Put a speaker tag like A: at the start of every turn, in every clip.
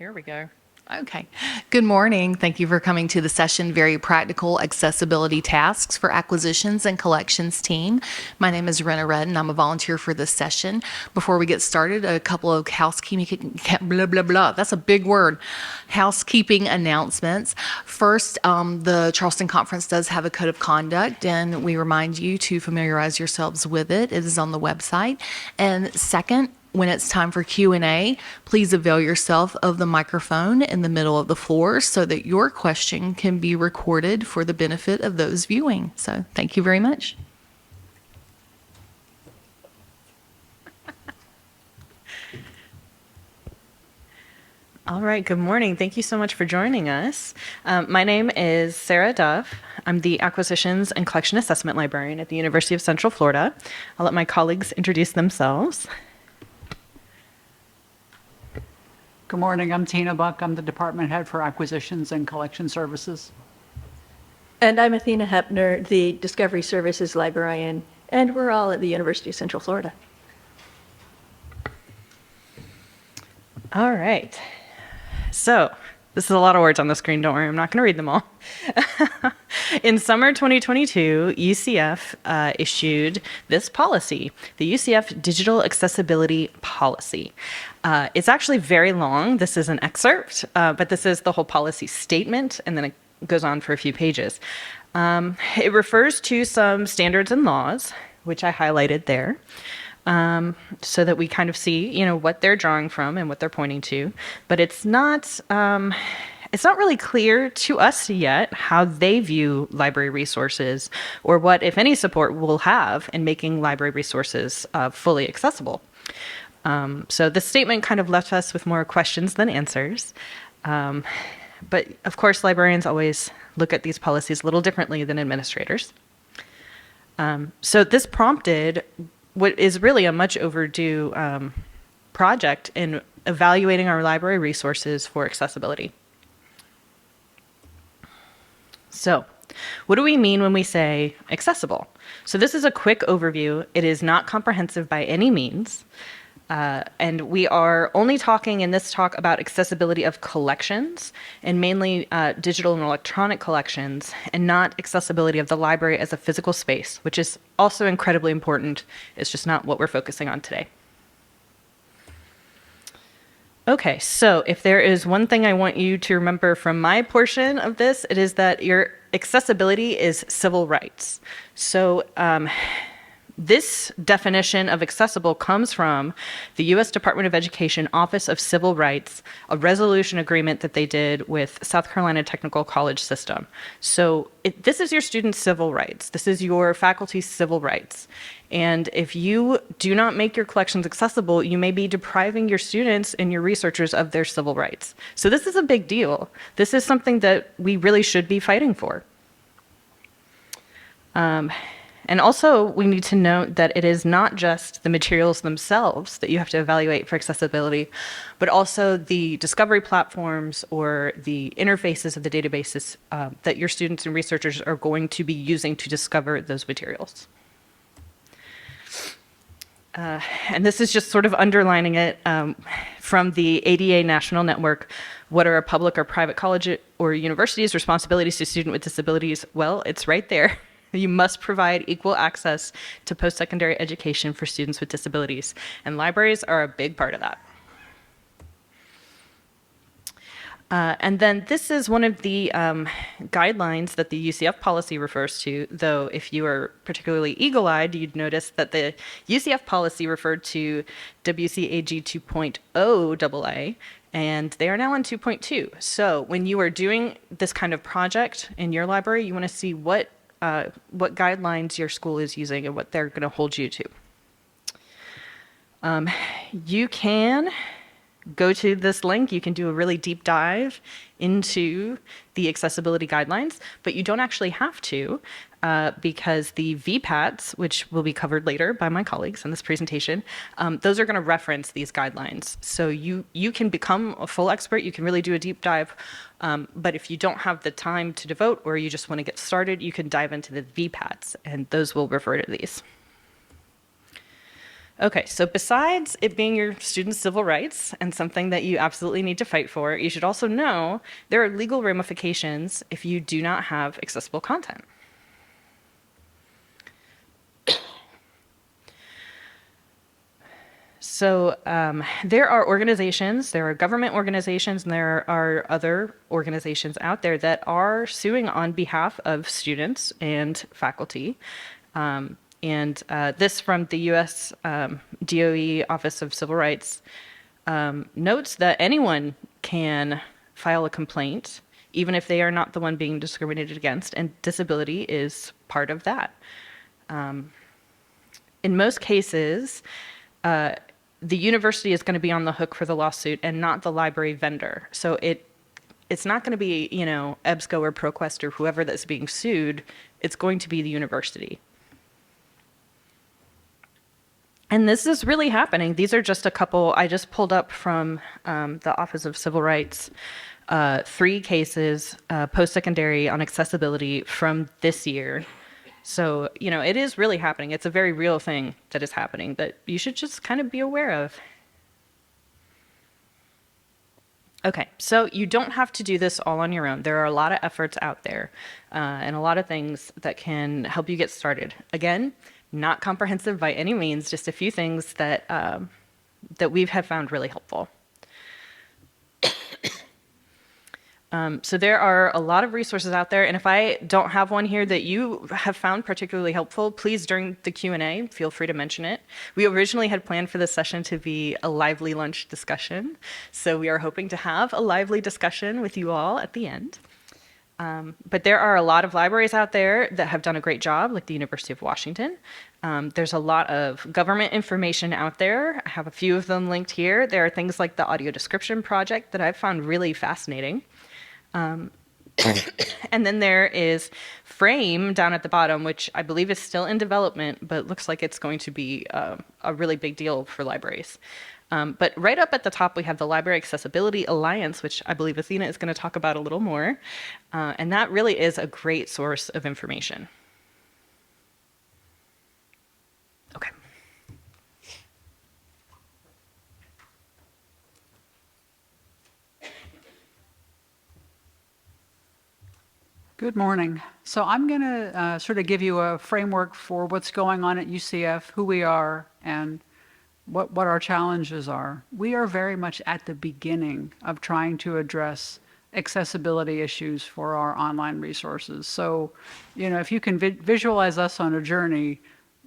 A: Here we go. Okay. Good morning. Thank you for coming to the session, Very Practical Accessibility Tasks for Acquisitions and Collections Team. My name is Rena Redden. I'm a volunteer for this session. Before we get started, a couple of housekeeping, blah, blah, blah. That's a big word. Housekeeping announcements. First, the Charleston Conference does have a code of conduct, and we remind you to familiarize yourselves with it. It is on the website. And second, when it's time for Q&A, please avail yourself of the microphone in the middle of the floor so that your question can be recorded for the benefit of those viewing. So thank you very much.
B: All right, good morning. Thank you so much for joining us. My name is Sarah Dove. I'm the Acquisitions and Collection Assessment Librarian at the University of Central Florida. I'll let my colleagues introduce themselves.
C: Good morning, I'm Tina Buck. I'm the Department Head for Acquisitions and Collection Services.
D: And I'm Athena Hepner, the Discovery Services Librarian, and we're all at the University of Central Florida.
B: All right. So, this is a lot of words on the screen. Don't worry, I'm not going to read them all. In summer 2022, UCF issued this policy, the UCF Digital Accessibility Policy. It's actually very long. This is an excerpt, but this is the whole policy statement, and then it goes on for a few pages. It refers to some standards and laws, which I highlighted there, so that we kind of see, what they're drawing from and what they're pointing to. But it's not really clear to us yet how they view library resources or what, if any, support we'll have in making library resources fully accessible. So this statement kind of left us with more questions than answers. But of course, librarians always look at these policies a little differently than administrators. So this prompted what is really a much overdue project in evaluating our library resources for accessibility. So, what do we mean when we say accessible? So this is a quick overview. It is not comprehensive by any means. And we are only talking in this talk about accessibility of collections, and mainly digital and electronic collections, and not accessibility of the library as a physical space, which is also incredibly important. It's just not what we're focusing on today. Okay, so if there is one thing I want you to remember from my portion of this, it is that your accessibility is civil rights. So this definition of accessible comes from the U.S. Department of Education Office of Civil Rights, a resolution agreement that they did with South Carolina Technical College System. So this is your students' civil rights. This is your faculty's civil rights. And if you do not make your collections accessible, you may be depriving your students and your researchers of their civil rights. So this is a big deal. This is something that we really should be fighting for. And also, we need to note that it is not just the materials themselves that you have to evaluate for accessibility, but also the discovery platforms or the interfaces of the databases that your students and researchers are going to be using to discover those materials. And this is just sort of underlining it from the ADA National Network. What are a public or private college or university's responsibilities to students with disabilities? Well, it's right there. You must provide equal access to post-secondary education for students with disabilities, and libraries are a big part of that. And then this is one of the guidelines that the UCF policy refers to, though if you are particularly eagle-eyed, you'd notice that the UCF policy referred to WCAG 2.0 AA, and they are now on 2.2. So when you are doing this kind of project in your library, you want to see what guidelines your school is using and what they're going to hold you to. You can go to this link. You can do a really deep dive into the accessibility guidelines, but you don't actually have to because the VPATs, which will be covered later by my colleagues in this presentation, those are going to reference these guidelines. So you can become a full expert. You can really do a deep dive. But if you don't have the time to devote or you just want to get started, you can dive into the VPATs, and those will refer to these. Okay, so besides it being your students' civil rights and something that you absolutely need to fight for, you should also know there are legal ramifications if you do not have accessible content. So there are organizations, there are government organizations, and there are other organizations out there that are suing on behalf of students and faculty. This from the U.S. DOE Office of Civil Rights notes that anyone can file a complaint, even if they are not the one being discriminated against, and disability is part of that. In most cases, the university is going to be on the hook for the lawsuit and not the library vendor. So it's not going to be, EBSCO or ProQuest or whoever that's being sued. It's going to be the university. And this is really happening. These are just a couple I just pulled up from the Office of Civil Rights, 3 cases post-secondary on accessibility from this year. So, it is really happening. It's a very real thing that is happening that you should just kind of be aware of. Okay, so you don't have to do this all on your own. There are a lot of efforts out there and a lot of things that can help you get started. Again, not comprehensive by any means, just a few things that, that we have found really helpful. So there are a lot of resources out there, and if I don't have one here that you have found particularly helpful, please during the Q&A, feel free to mention it. We originally had planned for this session to be a lively lunch discussion, so we are hoping to have a lively discussion with you all at the end. But there are a lot of libraries out there that have done a great job, like the University of Washington. There's a lot of government information out there. I have a few of them linked here. There are things like the Audio Description Project that I've found really fascinating. And then there is Frame down at the bottom, which I believe is still in development, but looks like it's going to be a really big deal for libraries. But right up at the top, we have the Library Accessibility Alliance, which I believe Athena is going to talk about a little more. And that really is a great source of information. Okay.
C: Good morning. So I'm going to sort of give you a framework for what's going on at UCF, who we are, and what our challenges are. We are very much at the beginning of trying to address accessibility issues for our online resources. So, if you can visualize us on a journey,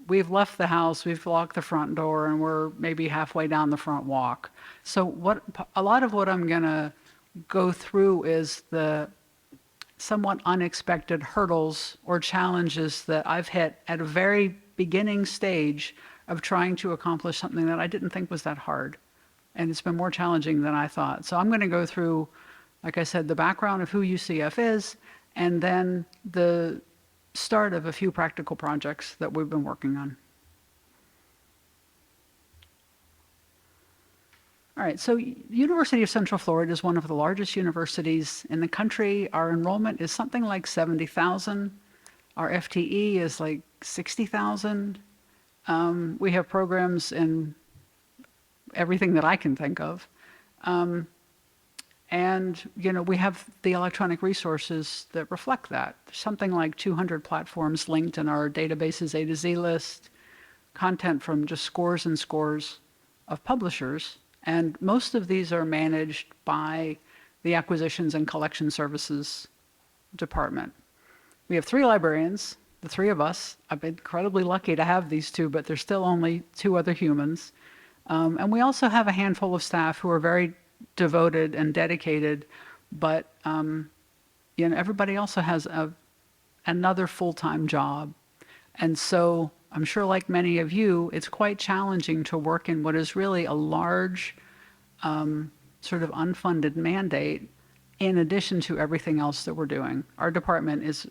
C: we've left the house, we've locked the front door, and we're maybe halfway down the front walk. So a lot of what I'm going to go through is the somewhat unexpected hurdles or challenges that I've hit at a very beginning stage of trying to accomplish something that I didn't think was that hard. And it's been more challenging than I thought. So I'm going to go through, like I said, the background of who UCF is, and then the start of a few practical projects that we've been working on. All right, so University of Central Florida is one of the largest universities in the country. Our enrollment is something like 70,000. Our FTE is like 60,000. We have programs in everything that I can think of. And, we have the electronic resources that reflect that. There's something like 200 platforms linked in our databases A to Z list, content from just scores and scores of publishers. And most of these are managed by the Acquisitions and Collection Services Department. We have 3 librarians, the 3 of us. I've been incredibly lucky to have these 2, but there's still only 2 other humans. And we also have a handful of staff who are very devoted and dedicated, but everybody also has another full-time job. And so I'm sure, like many of you, it's quite challenging to work in what is really a large sort of unfunded mandate in addition to everything else that we're doing. Our department is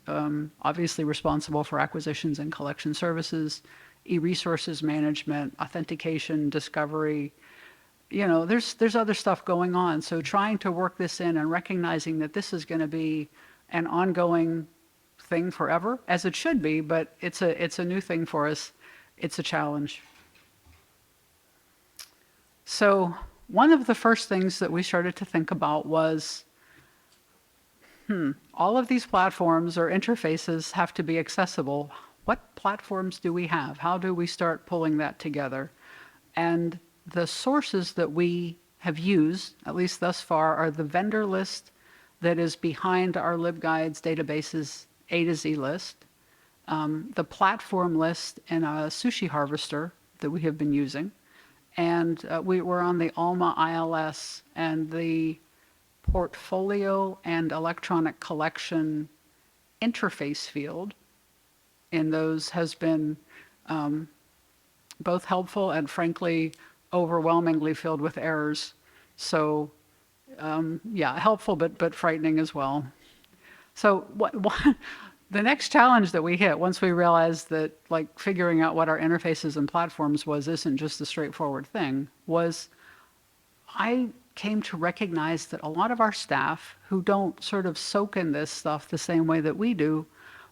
C: obviously responsible for acquisitions and collection services, e-resources management, authentication, discovery. There's other stuff going on. So trying to work this in and recognizing that this is going to be an ongoing thing forever, as it should be, but it's a new thing for us. It's a challenge. So one of the first things that we started to think about was, all of these platforms or interfaces have to be accessible. What platforms do we have? How do we start pulling that together? And the sources that we have used, at least thus far, are the vendor list that is behind our LibGuides databases A to Z list, the platform list in a Sushi Harvester that we have been using, and we were on the Alma ILS and the portfolio and electronic collection interface field in those has been both helpful and frankly overwhelmingly filled with errors. So yeah, helpful but frightening as well. So what the next challenge that we hit once we realized that like figuring out what our interfaces and platforms was isn't just a straightforward thing was I came to recognize that a lot of our staff who don't sort of soak in this stuff the same way that we do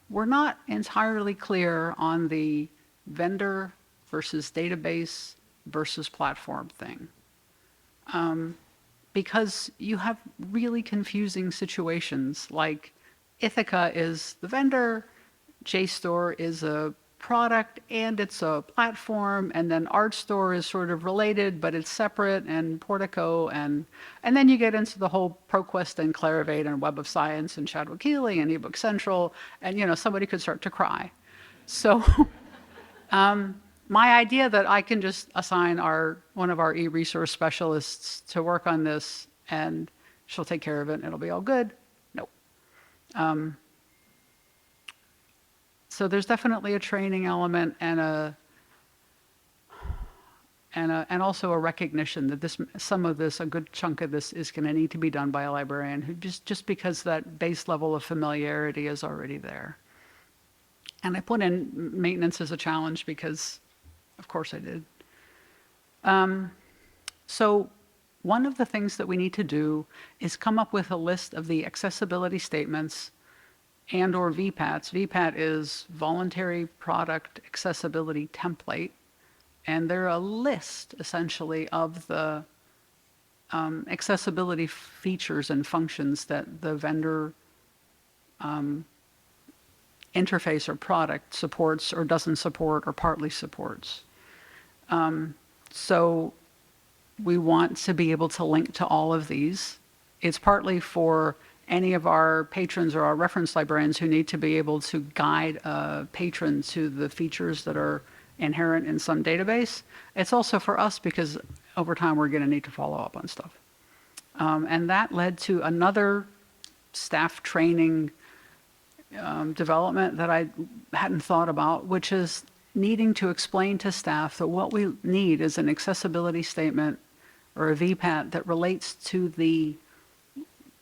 C: were not entirely clear on the vendor versus database versus platform thing. Because you have really confusing situations like Ithaca is the vendor, JSTOR is a product and it's a platform, and then ArtStore is sort of related, but it's separate, and Portico, and then you get into the whole ProQuest and Clarivate and Web of Science and Chadwick Keeley and eBook Central, and you know, somebody could start to cry. So my idea that I can just assign one of our e-resource specialists to work on this and she'll take care of it and it'll be all good. Nope. So there's definitely a training element and also a recognition that some of this, a good chunk of this, is going to need to be done by a librarian who just because that base level of familiarity is already there. And I put in maintenance as a challenge because, of course, I did. So one of the things that we need to do is come up with a list of the accessibility statements and or VPATs. VPAT is Voluntary Product Accessibility Template, and they're a list, essentially, of the accessibility features and functions that the vendor interface or product supports or doesn't support or partly supports. So we want to be able to link to all of these. It's partly for any of our patrons or our reference librarians who need to be able to guide a patron to the features that are inherent in some database. It's also for us because over time we're going to need to follow up on stuff. And that led to another staff training development that I hadn't thought about, which is needing to explain to staff that what we need is an accessibility statement or a VPAT that relates to the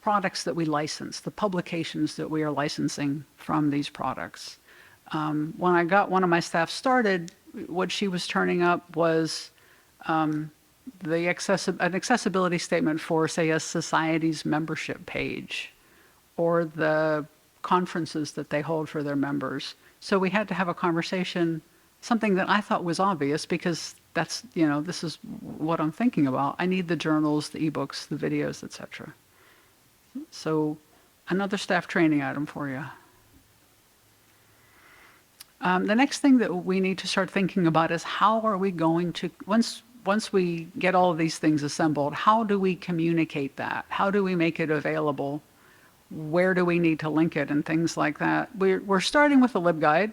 C: products that we license, the publications that we are licensing from these products. When I got one of my staff started, what she was turning up was an accessibility statement for, say, a society's membership page or the conferences that they hold for their members. So we had to have a conversation, something that I thought was obvious because that's, you know, this is what I'm thinking about. I need the journals, the ebooks, the videos, etc. So another staff training item for you. The next thing that we need to start thinking about is how are we going to, once we get all of these things assembled, how do we communicate that? How do we make it available? Where do we need to link it and things like that? We're starting with the LibGuide.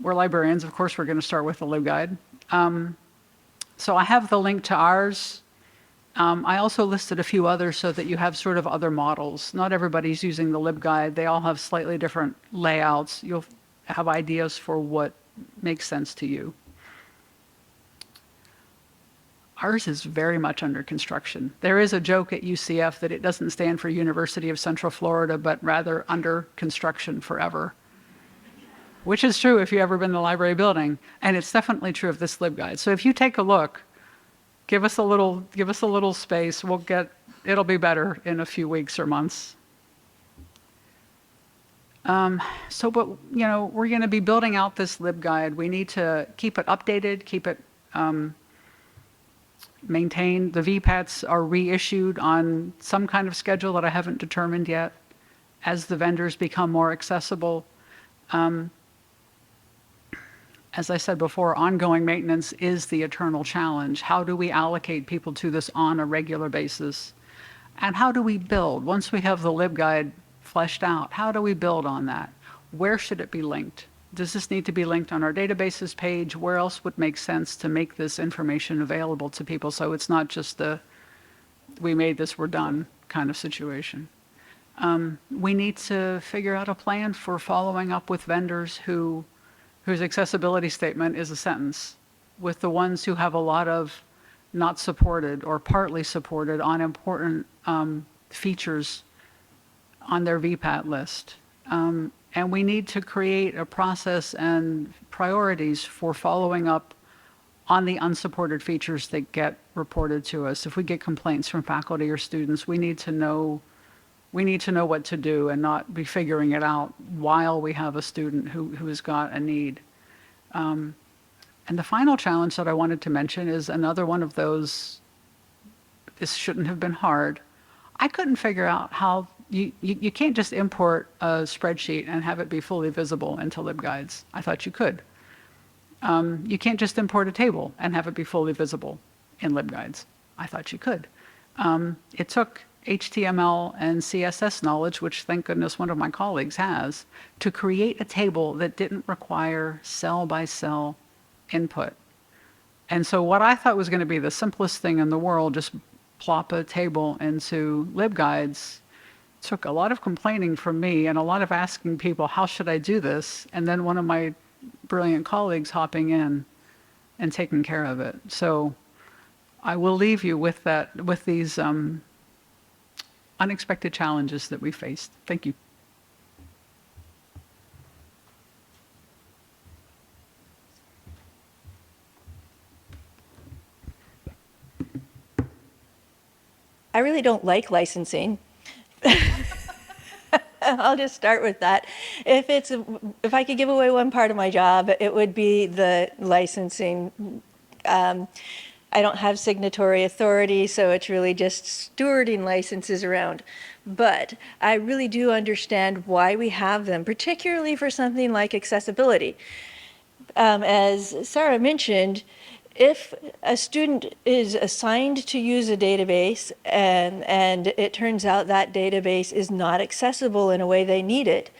C: We're librarians, of course we're going to start with the LibGuide. So I have the link to ours. I also listed a few others so that you have sort of other models. Not everybody's using the LibGuide. They all have slightly different layouts. You'll have ideas for what makes sense to you. Ours is very much under construction. There is a joke at UCF that it doesn't stand for University of Central Florida, but rather under construction forever. Which is true if you've ever been in the library building, and it's definitely true of this LibGuide. So if you take a look, give us a little space. It'll be better in a few weeks or months. But you know, we're going to be building out this LibGuide. We need to keep it updated, keep it maintained. The VPATs are reissued on some kind of schedule that I haven't determined yet as the vendors become more accessible. As I said before, ongoing maintenance is the eternal challenge. How do we allocate people to this on a regular basis? And how do we build? Once we have the LibGuide fleshed out, how do we build on that? Where should it be linked? Does this need to be linked on our databases page? Where else would make sense to make this information available to people so it's not just the we made this, we're done kind of situation? We need to figure out a plan for following up with vendors whose accessibility statement is a sentence, with the ones who have a lot of not supported or partly supported on important features on their VPAT list. And we need to create a process and priorities for following up on the unsupported features that get reported to us. If we get complaints from faculty or students, we need to know what to do and not be figuring it out while we have a student who has got a need. And the final challenge that I wanted to mention is another one of those, this shouldn't have been hard. I couldn't figure out how, you can't just import a spreadsheet and have it be fully visible into LibGuides. I thought you could. You can't just import a table and have it be fully visible in LibGuides. I thought you could. It took HTML and CSS knowledge, which thank goodness one of my colleagues has, to create a table that didn't require cell-by-cell input. And so what I thought was going to be the simplest thing in the world, just plop a table into LibGuides, took a lot of complaining from me and a lot of asking people, how should I do this? And then one of my brilliant colleagues hopping in and taking care of it. So I will leave you with that, with these unexpected challenges that we faced. Thank you.
D: I really don't like licensing. I'll just start with that. If I could give away one part of my job, it would be the licensing. I don't have signatory authority, so it's really just stewarding licenses around. But I really do understand why we have them, particularly for something like accessibility. As Sarah mentioned, if a student is assigned to use a database and it turns out that database is not accessible in a way they need it,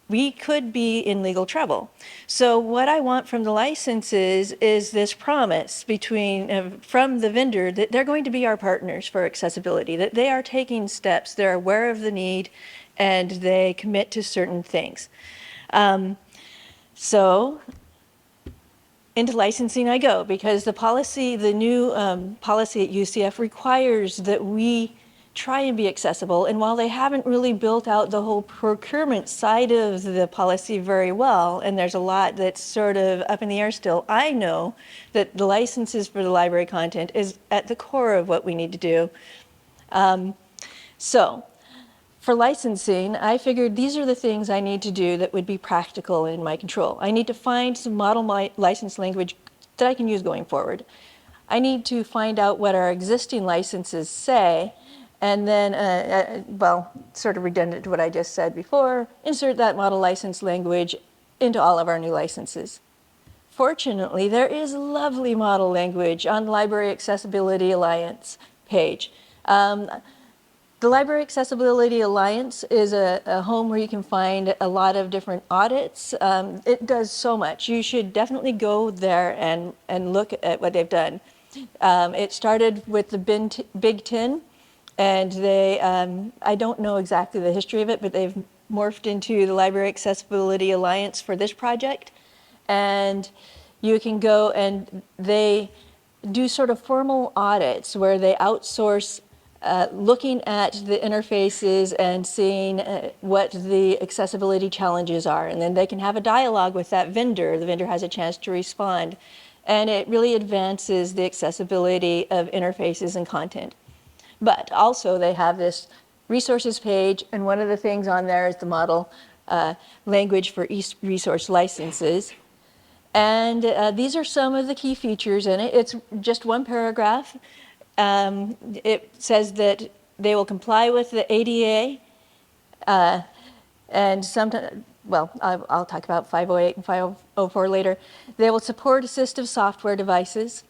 D: we could be in legal trouble. So what I want from the licenses is this promise from the vendor that they're going to be our partners for accessibility, that they are taking steps, they're aware of the need, and they commit to certain things. So into licensing I go, because the new policy at UCF requires that we try and be accessible. And while they haven't really built out the whole procurement side of the policy very well, and there's a lot that's sort of up in the air still, I know that the licenses for the library content is at the core of what we need to do. So for licensing, I figured these are the things I need to do that would be practical in my control. I need to find some model license language that I can use going forward. I need to find out what our existing licenses say, and then, well, sort of redundant to what I just said before, insert that model license language into all of our new licenses. Fortunately, there is lovely model language on the Library Accessibility Alliance page. The Library Accessibility Alliance is a home where you can find a lot of different audits. It does so much. You should definitely go there and look at what they've done. It started with the Big Ten, and they, I don't know exactly the history of it, but they've morphed into the Library Accessibility Alliance for this project. And you can go and they do sort of formal audits where they outsource looking at the interfaces and seeing what the accessibility challenges are. And then they can have a dialogue with that vendor. The vendor has a chance to respond. And it really advances the accessibility of interfaces and content. But also they have this resources page, and one of the things on there is the model language for resource licenses. And these are some of the key features in it. It's just one paragraph. It says that they will comply with the ADA, and sometimes, well, I'll talk about 508 and 504 later. They will support assistive software devices.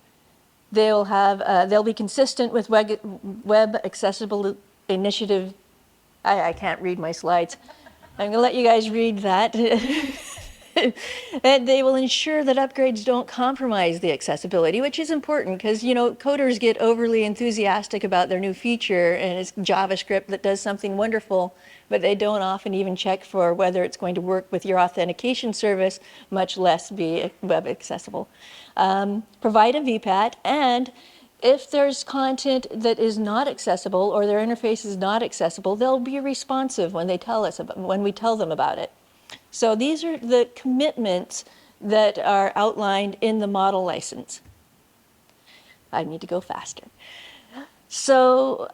D: They'll be consistent with Web Accessible Initiative. I can't read my slides. I'm going to let you guys read that. And they will ensure that upgrades don't compromise the accessibility, which is important because, you know, coders get overly enthusiastic about their new feature and it's JavaScript that does something wonderful, but they don't often even check for whether it's going to work with your authentication service, much less be web accessible. Provide a VPAT, and if there's content that is not accessible or their interface is not accessible, they'll be responsive when they tell us when we tell them about it. So these are the commitments that are outlined in the model license. I need to go faster. So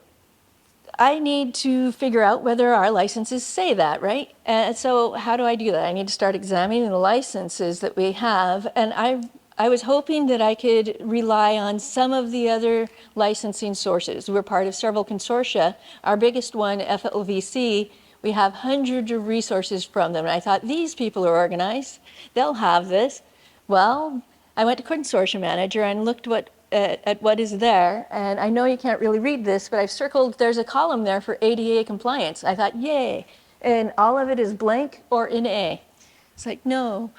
D: I need to figure out whether our licenses say that, right? And so how do I do that? I need to start examining the licenses that we have. And I was hoping that I could rely on some of the other licensing sources. We're part of several consortia. Our biggest one, FLVC, we have hundreds of resources from them. And I thought, these people are organized. They'll have this. Well, I went to Consortium Manager and looked at what is there. And I know you can't really read this, but I've circled, there's a column there for ADA compliance. I thought, yay. And all of it is blank or in A. It's like, no,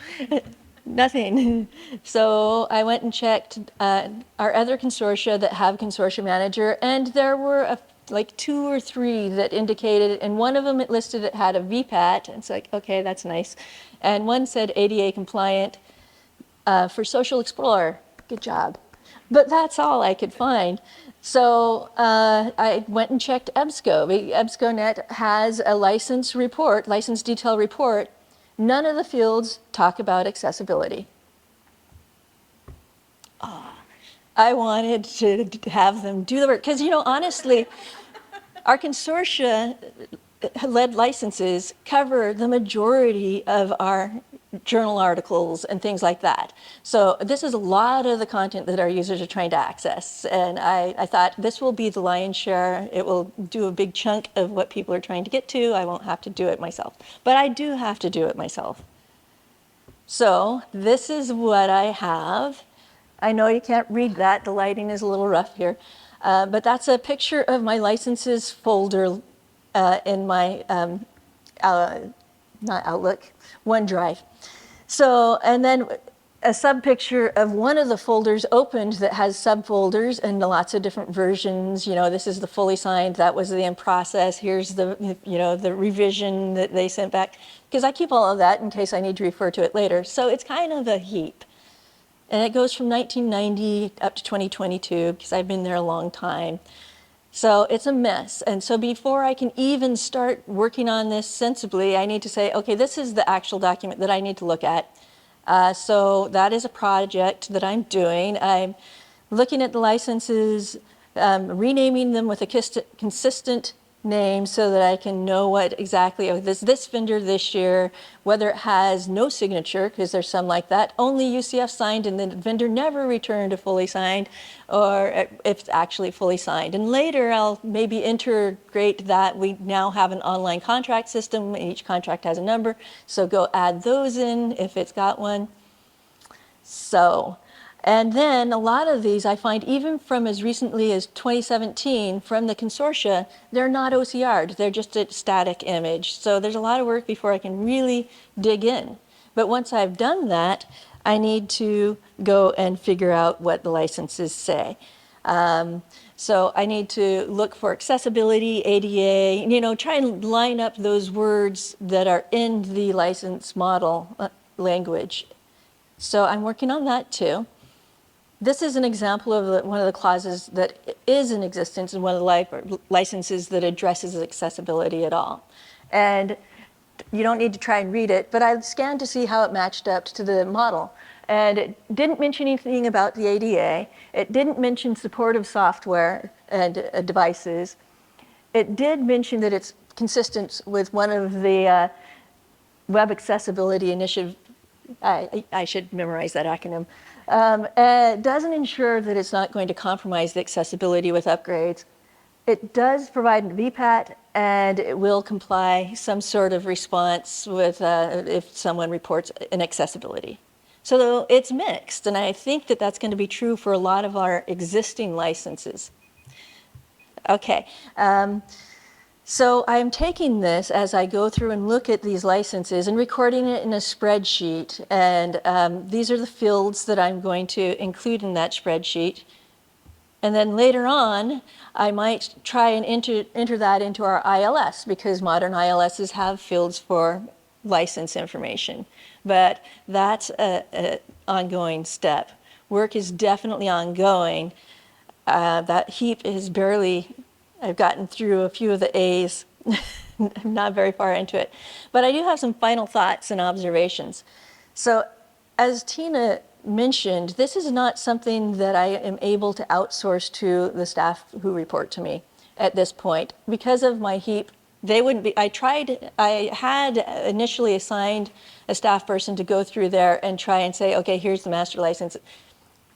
D: nothing. So I went and checked our other consortia that have Consortium Manager, and there were like 2 or 3 that indicated, and one of them it listed it had a VPAT, and it's like, okay, that's nice. And one said ADA compliant for Social Explorer. Good job. But that's all I could find. So I went and checked EBSCO. EBSCOnet has a license report, license detail report. None of the fields talk about accessibility. I wanted to have them do the work. Because, you know, honestly, our consortia-led licenses cover the majority of our journal articles and things like that. So this is a lot of the content that our users are trying to access. And I thought this will be the lion's share. It will do a big chunk of what people are trying to get to. I won't have to do it myself. But I do have to do it myself. So this is what I have. I know you can't read that. The lighting is a little rough here. But that's a picture of my licenses folder in my, not Outlook, OneDrive. So, and then a sub-picture of one of the folders opened that has subfolders and lots of different versions. You know, this is the fully signed, that was the in process, here's the, you know, the revision that they sent back. Because I keep all of that in case I need to refer to it later. So it's kind of a heap. And it goes from 1990 up to 2022, because I've been there a long time. So it's a mess. And so before I can even start working on this sensibly, I need to say, okay, this is the actual document that I need to look at. So that is a project that I'm doing. I'm looking at the licenses, renaming them with a consistent name so that I can know what exactly, oh, this vendor this year, whether it has no signature, because there's some like that, only UCF signed and the vendor never returned a fully signed, or if it's actually fully signed. And later I'll maybe integrate that. We now have an online contract system, and each contract has a number, so go add those in if it's got one. So, and then a lot of these I find even from as recently as 2017 from the consortia, they're not OCR'd, they're just a static image. So there's a lot of work before I can really dig in. But once I've done that, I need to go and figure out what the licenses say. So I need to look for accessibility, ADA, you know, try and line up those words that are in the license model language. So I'm working on that too. This is an example of one of the clauses that is in existence in one of the licenses that addresses accessibility at all. And you don't need to try and read it, but I scanned to see how it matched up to the model. And it didn't mention anything about the ADA. It didn't mention supportive software and devices. It did mention that it's consistent with one of the Web Accessibility Initiative I should memorize that acronym. Doesn't ensure that it's not going to compromise the accessibility with upgrades. It does provide a VPAT, and it will comply some sort of response with if someone reports inaccessibility. So it's mixed, and I think that that's going to be true for a lot of our existing licenses. Okay. So I'm taking this as I go through and look at these licenses and recording it in a spreadsheet. And these are the fields that I'm going to include in that spreadsheet. And then later on, I might try and enter that into our ILS, because modern ILSs have fields for license information. But that's an ongoing step. Work is definitely ongoing. That heap is barely, I've gotten through a few of the A's. I'm not very far into it. But I do have some final thoughts and observations. So as Tina mentioned, this is not something that I am able to outsource to the staff who report to me at this point. Because of my heap, they wouldn't be, I had initially assigned a staff person to go through there and try and say, okay, here's the master license.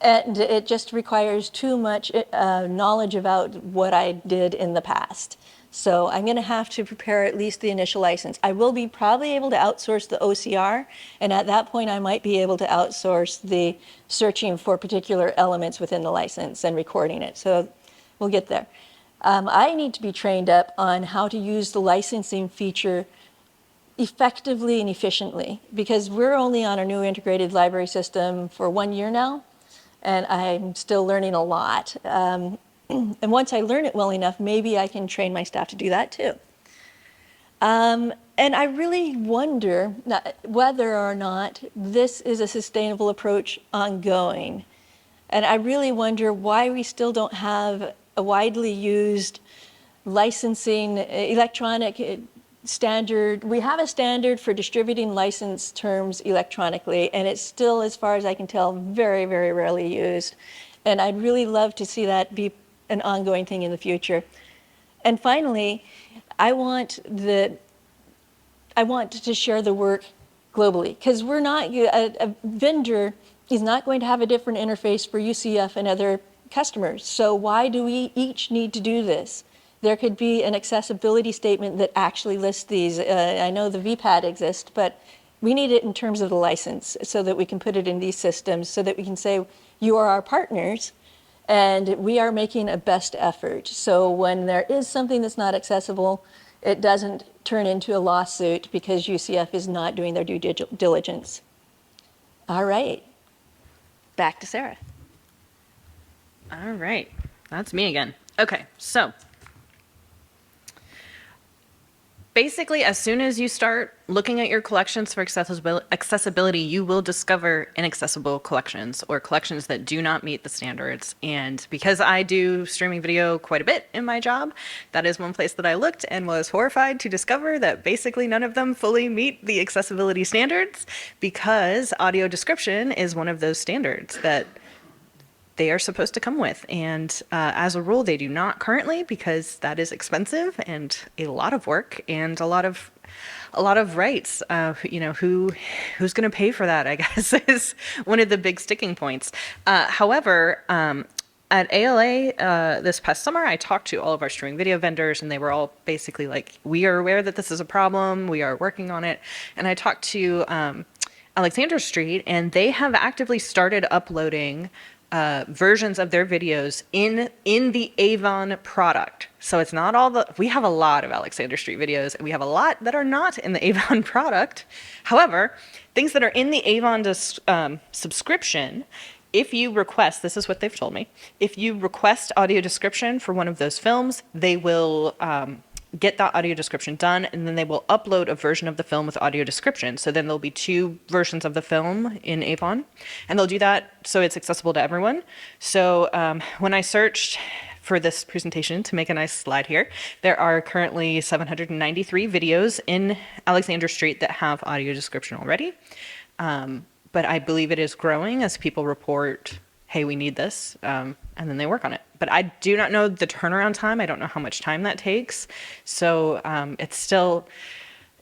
D: And it just requires too much knowledge about what I did in the past. So I'm going to have to prepare at least the initial license. I will be probably able to outsource the OCR, and at that point I might be able to outsource the searching for particular elements within the license and recording it. So we'll get there. I need to be trained up on how to use the licensing feature effectively and efficiently, because we're only on our new integrated library system for 1 year now, and I'm still learning a lot. And once I learn it well enough, maybe I can train my staff to do that too. And I really wonder whether or not this is a sustainable approach ongoing. And I really wonder why we still don't have a widely used licensing electronic standard. We have a standard for distributing license terms electronically, and it's still, as far as I can tell, very, very rarely used. And I'd really love to see that be an ongoing thing in the future. And finally, I want to share the work globally, because we're not, a vendor is not going to have a different interface for UCF and other customers. So why do we each need to do this? There could be an accessibility statement that actually lists these. I know the VPAT exists, but we need it in terms of the license so that we can put it in these systems, so that we can say, you are our partners, and we are making a best effort. So when there is something that's not accessible, it doesn't turn into a lawsuit because UCF is not doing their due diligence. All right, back to Sarah.
B: All right, that's me again. Okay, so basically, as soon as you start looking at your collections for accessibility, you will discover inaccessible collections or collections that do not meet the standards. And because I do streaming video quite a bit in my job, that is one place that I looked and was horrified to discover that basically none of them fully meet the accessibility standards, because audio description is one of those standards that they are supposed to come with. And as a rule, they do not currently, because that is expensive and a lot of work and a lot of rights. Who's going to pay for that, I guess, is one of the big sticking points. However, at ALA this past summer, I talked to all of our streaming video vendors, and they were all basically like, we are aware that this is a problem. We are working on it. And I talked to Alexander Street, and they have actively started uploading versions of their videos in the Avon product. So it's not all we have a lot of Alexander Street videos, and we have a lot that are not in the Avon product. However, things that are in the Avon subscription, if you request, this is what they've told me, if you request audio description for one of those films, they will get that audio description done, and then they will upload a version of the film with audio description. So then there'll be 2 versions of the film in Avon, and they'll do that so it's accessible to everyone. So when I searched for this presentation to make a nice slide here, there are currently 793 videos in Alexander Street that have audio description already. But I believe it is growing as people report, hey, we need this, and then they work on it. But I do not know the turnaround time. I don't know how much time that takes. So it's still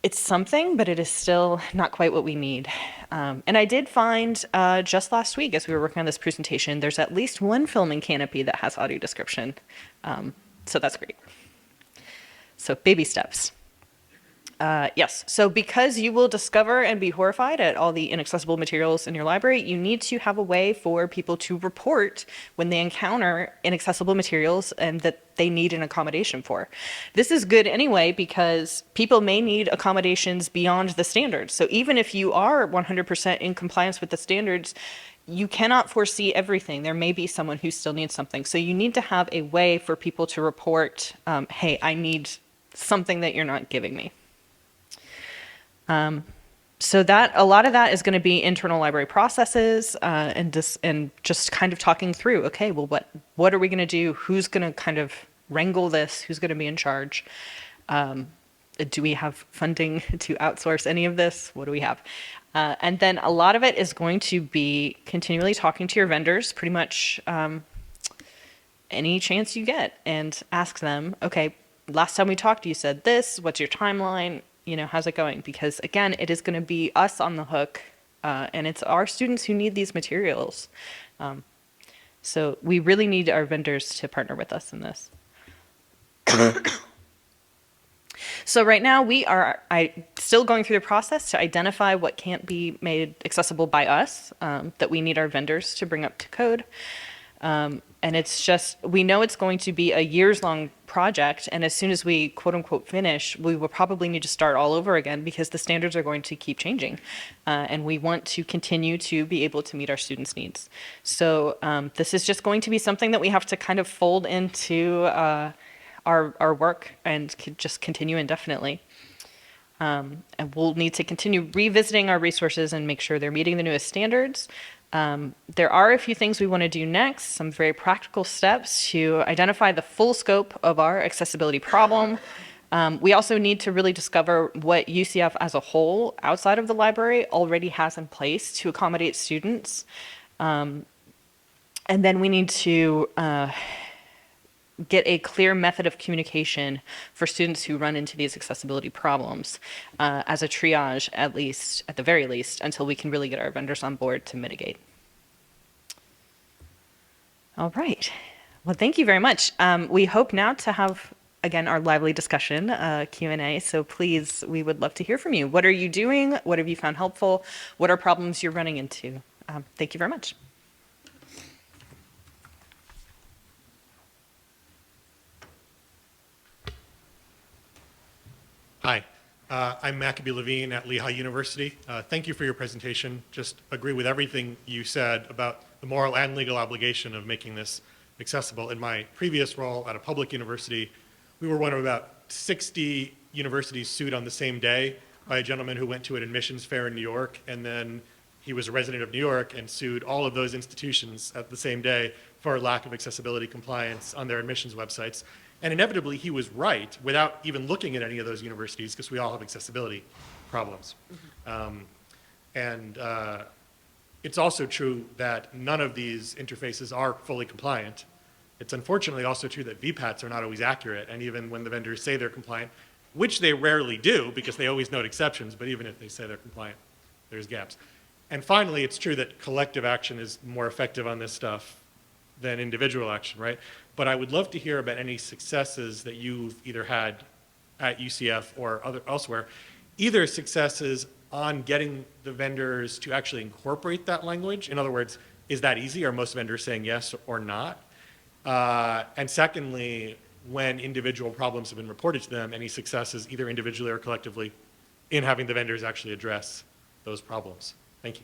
B: it's something, but it is still not quite what we need. And I did find just last week, as we were working on this presentation, there's at least one film in Canopy that has audio description. So that's great. So baby steps. Yes, so because you will discover and be horrified at all the inaccessible materials in your library, you need to have a way for people to report when they encounter inaccessible materials and that they need an accommodation for. This is good anyway because people may need accommodations beyond the standards. So even if you are 100% in compliance with the standards, you cannot foresee everything. There may be someone who still needs something. So you need to have a way for people to report, hey, I need something that you're not giving me. So that a lot of that is going to be internal library processes and just kind of talking through, okay, well, what are we going to do? Who's going to kind of wrangle this? Who's going to be in charge? Do we have funding to outsource any of this? What do we have? And then a lot of it is going to be continually talking to your vendors, pretty much any chance you get, and ask them, okay, last time we talked, you said this, what's your timeline? You know, how's it going? Because again, it is going to be us on the hook, and it's our students who need these materials. So we really need our vendors to partner with us in this. So right now we are still going through the process to identify what can't be made accessible by us, that we need our vendors to bring up to code. And it's just, we know it's going to be a years-long project, and as soon as we quote-unquote finish, we will probably need to start all over again because the standards are going to keep changing, and we want to continue to be able to meet our students' needs. So this is just going to be something that we have to kind of fold into our work and just continue indefinitely. And we'll need to continue revisiting our resources and make sure they're meeting the newest standards. There are a few things we want to do next, some very practical steps to identify the full scope of our accessibility problem. We also need to really discover what UCF as a whole outside of the library already has in place to accommodate students. And then we need to get a clear method of communication for students who run into these accessibility problems as a triage, at the very least, until we can really get our vendors on board to mitigate. All right. Well, thank you very much. We hope now to have, again, our lively discussion, Q&A. So please, we would love to hear from you. What are you doing? What have you found helpful? What are problems you're running into? Thank you very much.
E: Hi, I'm Maccabee Levine at Lehigh University. Thank you for your presentation. Just agree with everything you said about the moral and legal obligation of making this accessible. In my previous role at a public university, we were one of about 60 universities sued on the same day by a gentleman who went to an admissions fair in New York, and then he was a resident of New York and sued all of those institutions at the same day for lack of accessibility compliance on their admissions websites. And inevitably, he was right without even looking at any of those universities because we all have accessibility problems. It's also true that none of these interfaces are fully compliant. It's unfortunately also true that VPATs are not always accurate, and even when the vendors say they're compliant, which they rarely do because they always note exceptions, but even if they say they're compliant, there's gaps. And finally, it's true that collective action is more effective on this stuff than individual action, right? But I would love to hear about any successes that you've either had at UCF or elsewhere, either successes on getting the vendors to actually incorporate that language. In other words, is that easy? Are most vendors saying yes or not? And secondly, when individual problems have been reported to them, any successes either individually or collectively in having the vendors actually address those problems? Thank you.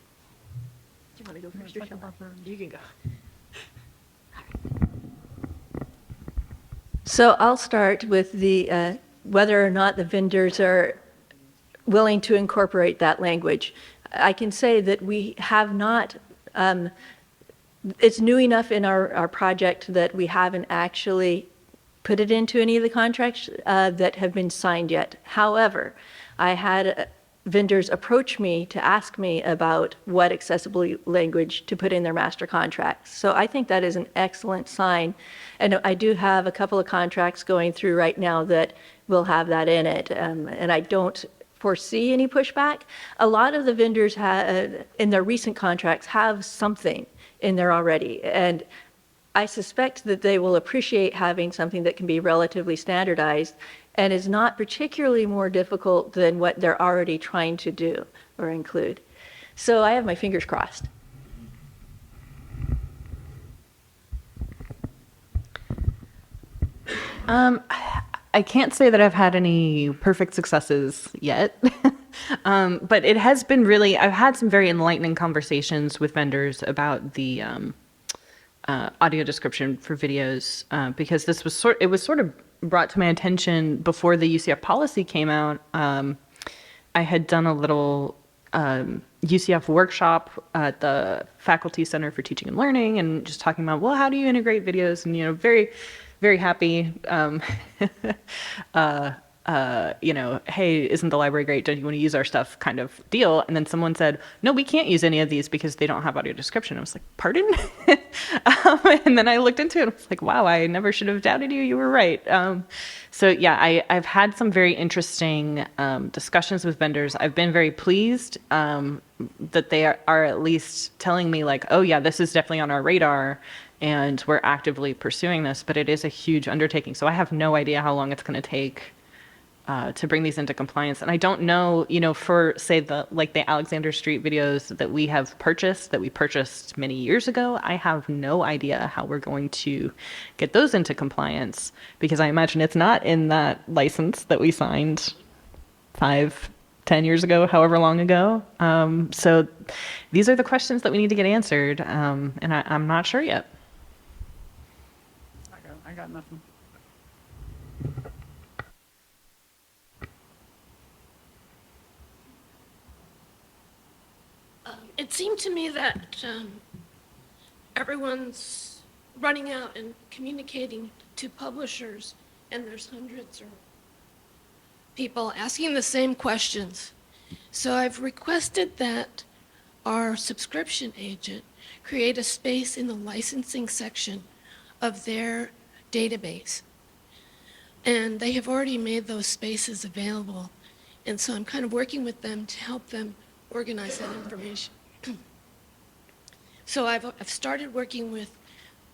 D: Do you want to go first?
B: You can go.
D: So I'll start with the whether or not the vendors are willing to incorporate that language. I can say that we have not, it's new enough in our project that we haven't actually put it into any of the contracts that have been signed yet. However, I had vendors approach me to ask me about what accessible language to put in their master contracts. So I think that is an excellent sign. And I do have a couple of contracts going through right now that will have that in it. And I don't foresee any pushback. A lot of the vendors in their recent contracts have something in there already. And I suspect that they will appreciate having something that can be relatively standardized and is not particularly more difficult than what they're already trying to do or include. So I have my fingers crossed.
B: I can't say that I've had any perfect successes yet, but it has been really, I've had some very enlightening conversations with vendors about the audio description for videos, because this was it was sort of brought to my attention before the UCF policy came out. I had done a little UCF workshop at the Faculty Center for Teaching and Learning, and just talking about, well, how do you integrate videos? And, very, very happy. Hey, isn't the library great? Don't you want to use our stuff kind of deal? And then someone said, no, we can't use any of these because they don't have audio description. I was like, pardon? And then I looked into it. I was like, wow, I never should have doubted you. You were right. So yeah, I've had some very interesting discussions with vendors. I've been very pleased that they are at least telling me like, oh yeah, this is definitely on our radar and we're actively pursuing this, but it is a huge undertaking. So I have no idea how long it's going to take to bring these into compliance. And I don't know, for say the Alexander Street videos that we purchased many years ago, I have no idea how we're going to get those into compliance, because I imagine it's not in that license that we signed 5, 10 years ago, however long ago. So these are the questions that we need to get answered. And I'm not sure yet.
C: I got nothing.
F: It seemed to me that everyone's running out and communicating to publishers, and there's hundreds of people asking the same questions. So I've requested that our subscription agent create a space in the licensing section of their database. And they have already made those spaces available. And so I'm kind of working with them to help them organize that information. So I've started working with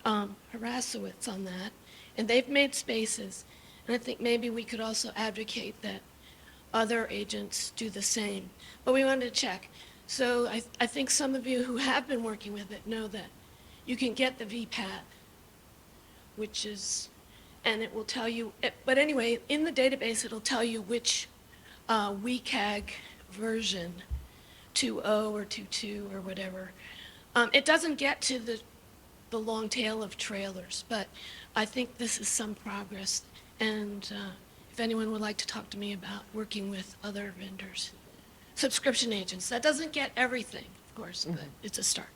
F: Harasowitz on that, and they've made spaces. And I think maybe we could also advocate that other agents do the same. But we wanted to check. So I think some of you who have been working with it know that you can get the VPAT, which is, and it will tell you, but anyway, in the database, it'll tell you which WCAG version, 2.0 or 2.2 or whatever. It doesn't get to the long tail of trailers, but I think this is some progress. And if anyone would like to talk to me about working with other vendors, subscription agents, that doesn't get everything, of course, but it's a start.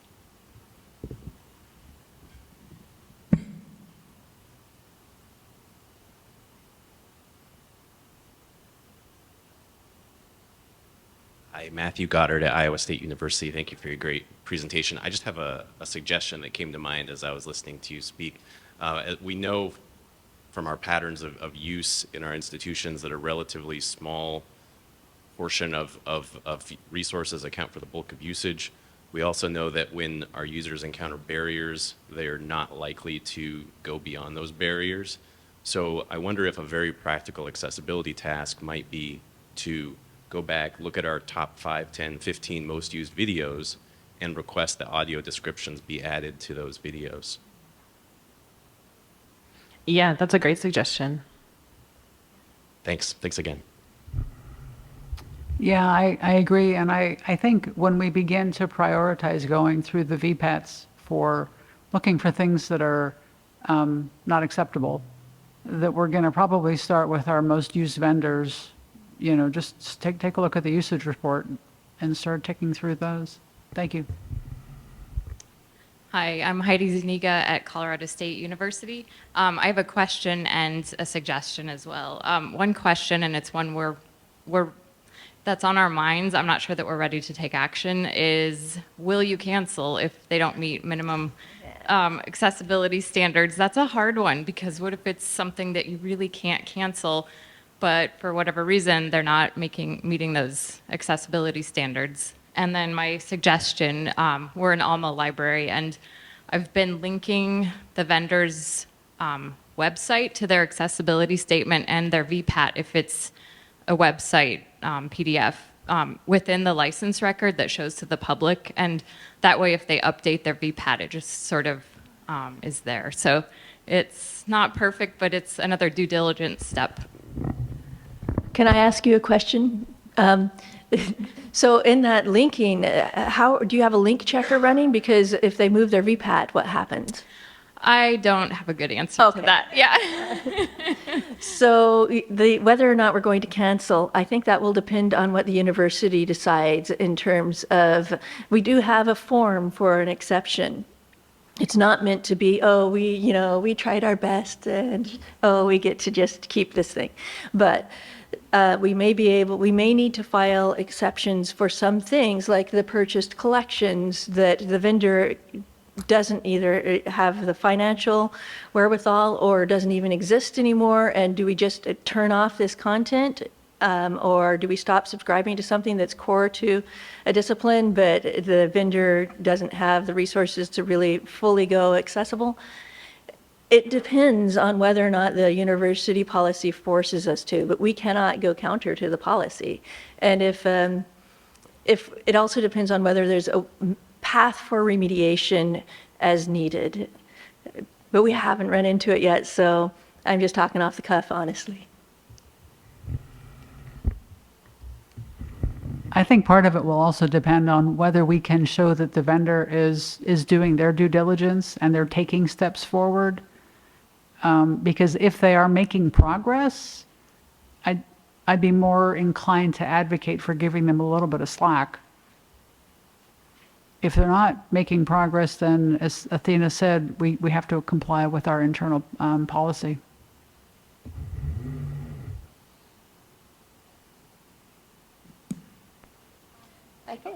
G: Hi, Matthew Goddard at Iowa State University. Thank you for your great presentation. I just have a suggestion that came to mind as I was listening to you speak. We know from our patterns of use in our institutions that a relatively small portion of resources account for the bulk of usage. We also know that when our users encounter barriers, they are not likely to go beyond those barriers. So I wonder if a very practical accessibility task might be to go back, look at our top 5, 10, 15 most used videos, and request that audio descriptions be added to those videos.
B: Yeah, that's a great suggestion.
G: Thanks. Thanks again.
C: Yeah, I agree. And I think when we begin to prioritize going through the VPATs for looking for things that are not acceptable, that we're going to probably start with our most used vendors. Just take a look at the usage report and start ticking through those. Thank you.
H: Hi, I'm Heidi Zuniga at Colorado State University. I have a question and a suggestion as well. One question, and it's one that's on our minds, I'm not sure that we're ready to take action, is will you cancel if they don't meet minimum accessibility standards? That's a hard one, because what if it's something that you really can't cancel, but for whatever reason, they're not meeting those accessibility standards. And then my suggestion, we're an Alma library, and I've been linking the vendor's website to their accessibility statement and their VPAT if it's a website PDF within the license record that shows to the public. And that way, if they update their VPAT, it just sort of is there. So it's not perfect, but it's another due diligence step.
D: Can I ask you a question? So in that linking, how do you have a link checker running? Because if they move their VPAT, what happens?
H: I don't have a good answer
D: Okay.
H: to that. Yeah.
D: So whether or not we're going to cancel, I think that will depend on what the university decides in terms of, we do have a form for an exception. It's not meant to be, oh, we tried our best and, oh, we get to just keep this thing. But we may need to file exceptions for some things like the purchased collections that the vendor doesn't either have the financial wherewithal or doesn't even exist anymore. And do we just turn off this content? Or do we stop subscribing to something that's core to a discipline, but the vendor doesn't have the resources to really fully go accessible? It depends on whether or not the university policy forces us to, but we cannot go counter to the policy. And if it also depends on whether there's a path for remediation as needed. But we haven't run into it yet, so I'm just talking off the cuff, honestly.
C: I think part of it will also depend on whether we can show that the vendor is doing their due diligence and they're taking steps forward. Because if they are making progress, I'd be more inclined to advocate for giving them a little bit of slack. If they're not making progress, then as Athena said, we have to comply with our internal policy.
D: Okay.